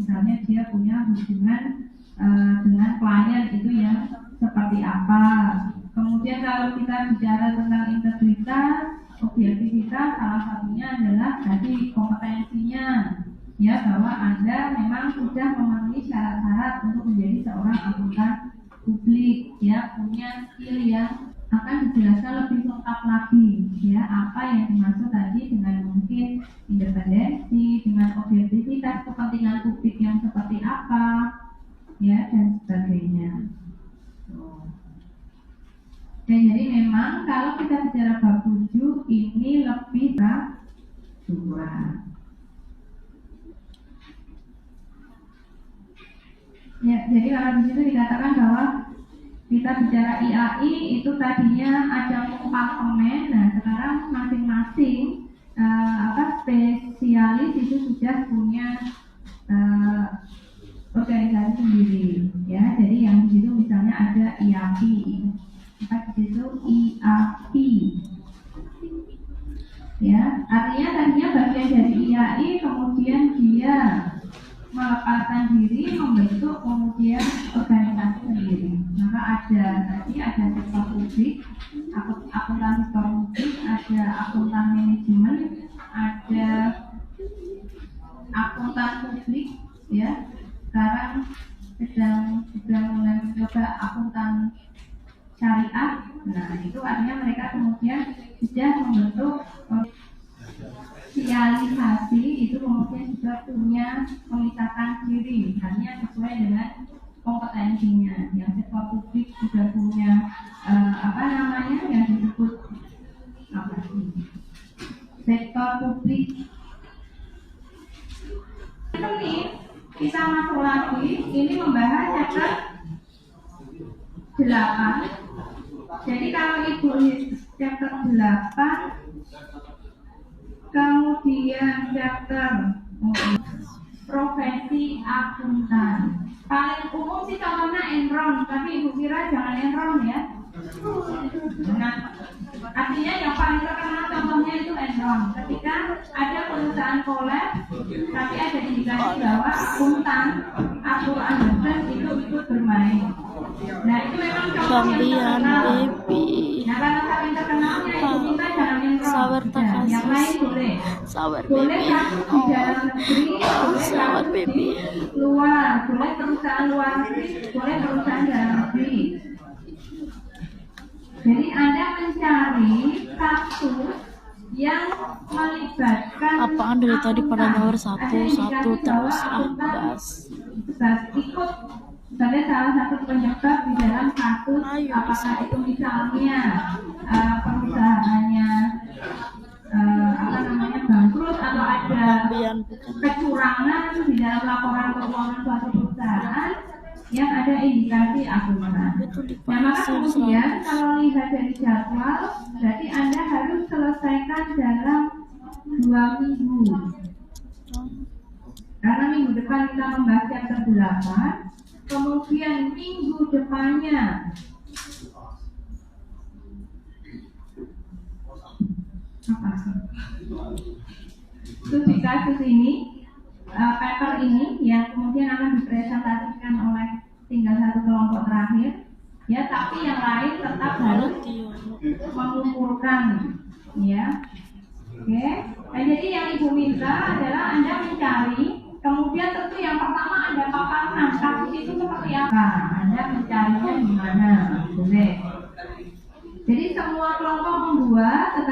misalnya dia punya hubungan dengan klien itu yang seperti apa. Kemudian kalau kita bicara tentang integritas, objektivitas, salah satunya adalah tadi kompetensinya, ya, bahwa Anda memang sudah memenuhi syarat-syarat untuk menjadi seorang akuntan publik, ya, punya skill yang akan dijelaskan lebih lengkap lagi, ya, apa yang dimaksud tadi dengan mungkin independensi, dengan objektivitas, kepentingan publik yang seperti apa, ya, dan sebagainya. Dan jadi memang kalau kita bicara bab 7 ini lebih bab 2. Ya, jadi kalau di situ dikatakan bahwa kita bicara IAI itu tadinya ada kompartemen. Nah, sekarang masing-masing spesialis itu sudah punya organisasi sendiri, ya. Jadi yang di situ misalnya ada IAPI, di situ IAP, ya. Artinya tadinya bagian dari IAI, kemudian dia melepaskan diri, membentuk kemudian organisasi sendiri. Maka ada sektor publik, akuntan sektor publik, ada akuntan manajemen, ada akuntan publik, ya. Sekarang sedang mulai mencoba akuntan syariah. Nah, itu artinya mereka kemudian sudah membentuk spesialisasi, itu kemudian juga punya memisahkan diri, artinya sesuai dengan kompetensinya. Yang sektor publik juga punya yang disebut sektor publik. Ini kita masuk lagi, ini membahas chapter 8. Jadi kalau ibu chapter 8, kemudian chapter profesi akuntan. Paling umum sih contohnya Enron, tapi ibu kira jangan Enron, ya. Nah, artinya yang paling terkenal contohnya itu Enron. Ketika ada perusahaan kolab, tapi ada indikasi bahwa akuntan Arthur Andersen itu ikut bermain. Nah, itu memang contoh yang terkenal. Nah, karena paling terkenalnya ibu kita jangan Enron. Yang lain boleh. Boleh kan di dalam negeri, boleh di luar, boleh perusahaan luar negeri, boleh perusahaan dalam negeri. Jadi Anda mencari kasus yang melibatkan apaan dari tadi pada nomor satu terus bahas ikut sebagai salah satu penyebab di dalam kasus. Apakah itu misalnya perusahaannya bangkrut, atau ada kecurangan di dalam laporan keuangan suatu perusahaan yang ada indikasi akuntan. Nah, maka kemudian kalau lihat dari jadwal, berarti Anda harus selesaikan dalam 2 minggu. Karena minggu depan kita membahas chapter 8, kemudian minggu depannya studi kasus ini, paper ini yang kemudian akan dipresentasikan oleh tinggal satu kelompok terakhir, ya, tapi yang lain tetap harus mengumpulkan, ya. Oke. Nah, jadi yang ibu minta adalah Anda mencari, kemudian tentu yang pertama Anda paparkan kasus itu seperti apa, Anda mencarinya di mana, boleh. Jadi semua kelompok membuat